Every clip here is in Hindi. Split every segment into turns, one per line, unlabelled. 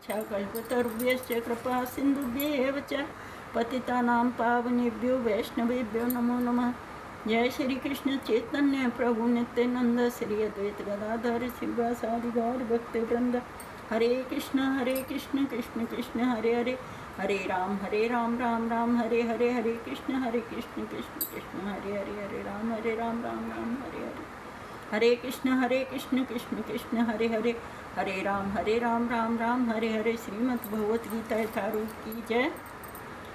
कल्पतरुभ्यश्च कृपा सिन्धुभ्येव च पतितानां पावनेभ्यो वैष्णवेभ्यो नमो नमः। जय श्री कृष्ण चैतन्य प्रभु नित्यानंद श्री अद्वैत गदाधर श्रीवासादि गौर भक्त वृंद। हरे कृष्ण कृष्ण कृष्ण हरे हरे, हरे राम राम राम हरे हरे, हरे कृष्ण कृष्ण कृष्ण हरे हरे, हरे राम राम राम हरे हरे, हरे कृष्ण कृष्ण कृष्ण हरे हरे, हरे राम राम राम हरे हरे। श्रीमद् भगवत गीता यथारूप की जय।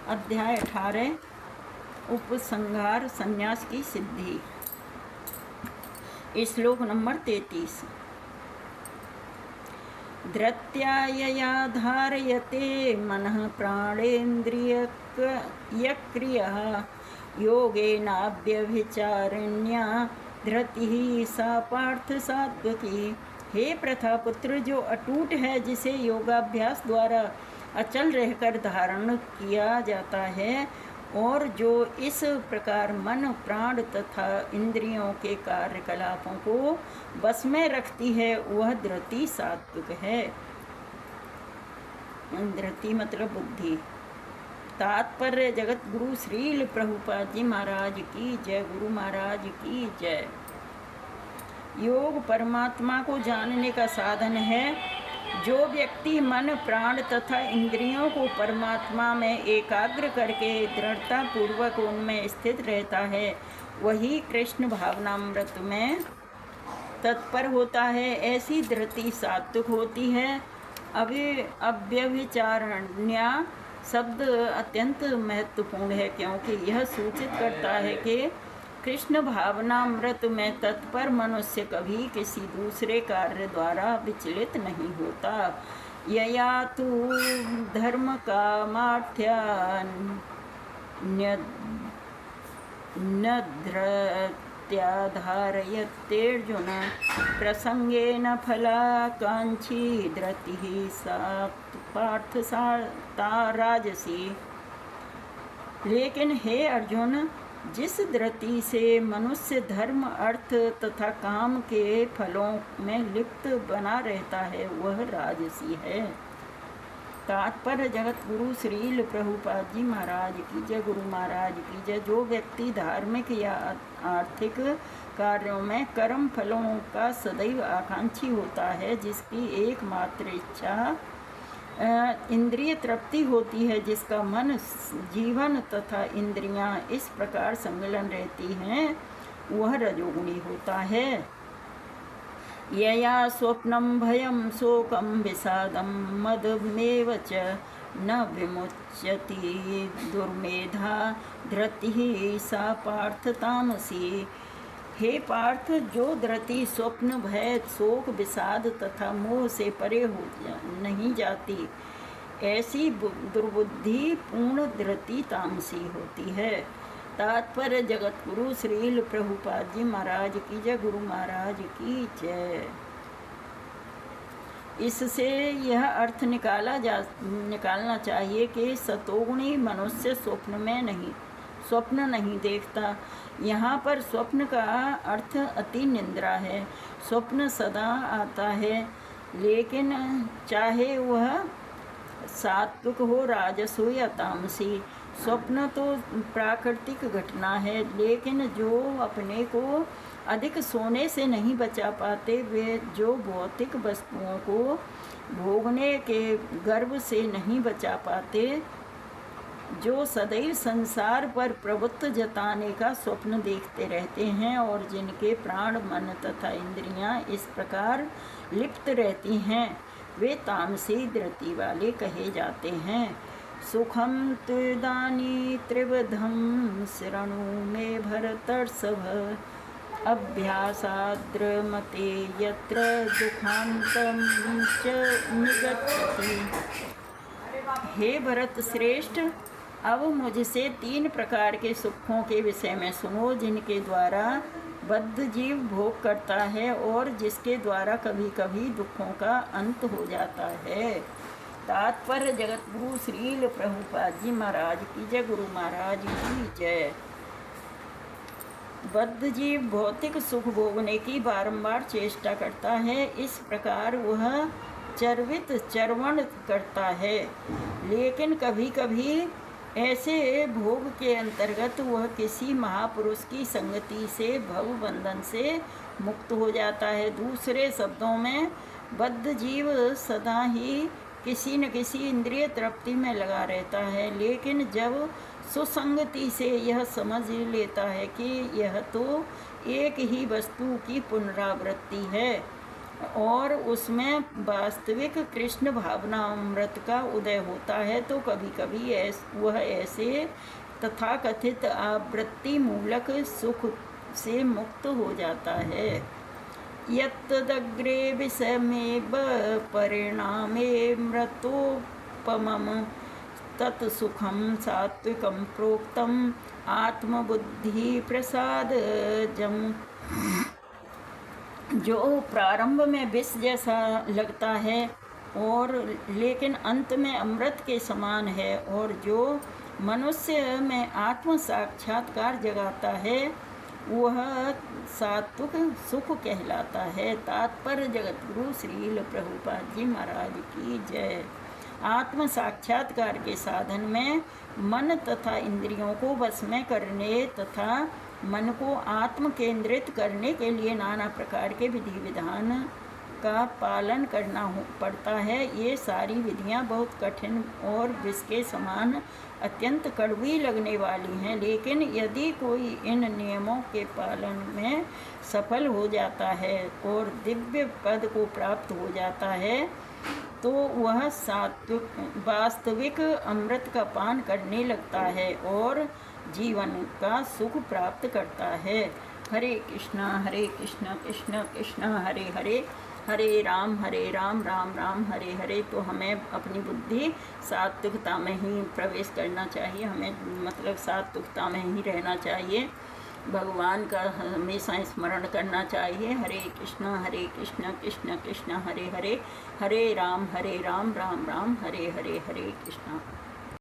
अध्याय 18 उपसंहार संन्यास की सिद्धि। श्लोक नंबर 33। धृत्यायया धारयते मनः प्राणेन्द्रियक्रियः योगेनाभ्यभिचारिण्या धृतिः सा पार्थ सात्वकी। हे प्रथापुत्र, जो अटूट है, जिसे योगाभ्यास द्वारा अचल रहकर धारण किया जाता है और जो इस प्रकार मन प्राण तथा इंद्रियों के कार्यकलापों को बस में रखती है, वह धृति सात्विक है। धृति मतलब बुद्धि। तात्पर्य जगत गुरु श्रील प्रभुपाद जी महाराज की जय। गुरु महाराज की जय। योग परमात्मा को जानने का साधन है। जो व्यक्ति मन प्राण तथा इंद्रियों को परमात्मा में एकाग्र करके दृढ़ता पूर्वक उनमें स्थित रहता है, वही कृष्ण भावनामृत में तत्पर होता है। ऐसी धृति सात्विक होती है। अव्यभिचारण्या शब्द अत्यंत महत्वपूर्ण है, क्योंकि यह सूचित करता है कि कृष्ण भावनामृत में तत्पर मनुष्य कभी किसी दूसरे कार्य द्वारा विचलित नहीं होता। यया तु धर्म कामार्थ्यान्यधृत्याधारयत्यर्जुन प्रसंगेन फलाकांक्षी धृतिः सा पार्थ राजसी। लेकिन हे अर्जुन, जिस धृति से मनुष्य धर्म अर्थ तथा काम के फलों में लिप्त बना रहता है, वह राजसी है। तात्पर्य जगत गुरु श्रील प्रभुपाद जी महाराज की जय। गुरु महाराज की जय। जो व्यक्ति धार्मिक या आर्थिक कार्यों में कर्म फलों का सदैव आकांक्षी होता है, जिसकी एकमात्र इच्छा इंद्रिय तृप्ति होती है, जिसका मन जीवन तथा इंद्रियां इस प्रकार संलग्न रहती हैं, वह रजोगुणी होता है। यया स्वप्नं भयं शोकं विषादं मदमेव च न विमुच्यति दुर्मेधा धृतिः सा पार्थ तामसी। हे पार्थ, जो धृति स्वप्न भय शोक विषाद तथा मोह से परे नहीं जाती, ऐसी दुर्बुद्धि पूर्ण धृति तामसी होती है। तात्पर्य जगत गुरु श्रील प्रभुपाद जी महाराज की जय। गुरु महाराज की जय। इससे यह अर्थ निकालना चाहिए कि सतोगुणी मनुष्य स्वप्न नहीं देखता। यहाँ पर स्वप्न का अर्थ अति निंद्रा है। स्वप्न सदा आता है, लेकिन चाहे वह सात्विक हो, राजस हो या तामसी। स्वप्न तो प्राकृतिक घटना है, लेकिन जो अपने को अधिक सोने से नहीं बचा पाते, वे जो भौतिक वस्तुओं को भोगने के गर्व से नहीं बचा पाते, जो सदैव संसार पर प्रभुत्व जताने का स्वप्न देखते रहते हैं और जिनके प्राण मन तथा इंद्रियां इस प्रकार लिप्त रहती हैं, वे तामसी धृति वाले कहे जाते हैं। सुखम तुदानी त्रिविधम शरणु मे भरतर्षभ अभ्यासाद्रमते यत्र दुखांतम च निगच्छति। हे भरत श्रेष्ठ, अब मुझसे 3 प्रकार के सुखों के विषय में सुनो, जिनके द्वारा बद्ध जीव भोग करता है और जिसके द्वारा कभी कभी दुखों का अंत हो जाता है। तात्पर्य जगत गुरु श्रील प्रभुपाद जी महाराज की जय। गुरु महाराज की जय। बद्ध जीव भौतिक सुख भोगने की बारंबार चेष्टा करता है। इस प्रकार वह चर्वित चरवण करता है। लेकिन कभी कभी ऐसे भोग के अंतर्गत वह किसी महापुरुष की संगति से भव बंधन से मुक्त हो जाता है। दूसरे शब्दों में बद्ध जीव सदा ही किसी न किसी इंद्रिय तृप्ति में लगा रहता है, लेकिन जब सुसंगति से यह समझ लेता है कि यह तो एक ही वस्तु की पुनरावृत्ति है और उसमें वास्तविक कृष्ण भावना अमृत का उदय होता है, तो कभी कभी वह ऐसे तथाकथित आवृत्ति मूलक सुख से मुक्त हो जाता है। यत्तदग्रे विषमेव परिणामे मृतोपमं तत्सुखं सात्विकं प्रोक्तम् आत्मबुद्धि प्रसादजम्। जो प्रारंभ में विष जैसा लगता है और लेकिन अंत में अमृत के समान है, और जो मनुष्य में आत्म साक्षात्कार जगाता है वह सात्विक सुख कहलाता है। तात्पर्य जगतगुरु श्रील प्रभुपाद जी महाराज की जय। आत्म साक्षात्कार के साधन में मन तथा इंद्रियों को वश में करने तथा मन को आत्म केंद्रित करने के लिए नाना प्रकार के विधि विधान का पालन करना पड़ता है। ये सारी विधियां बहुत कठिन और विष के समान अत्यंत कड़वी लगने वाली हैं, लेकिन यदि कोई इन नियमों के पालन में सफल हो जाता है और दिव्य पद को प्राप्त हो जाता है तो वह सात्विक वास्तविक अमृत का पान करने लगता है और जीवन का सुख प्राप्त करता है। हरे कृष्णा कृष्ण कृष्ण हरे हरे, हरे राम राम राम हरे हरे। तो हमें अपनी बुद्धि सात्विकता में ही प्रवेश करना चाहिए, हमें मतलब सात्विकता में ही रहना चाहिए, भगवान का हमेशा स्मरण करना चाहिए। हरे कृष्ण कृष्ण कृष्ण हरे हरे, हरे राम राम राम हरे हरे, हरे कृष्णा।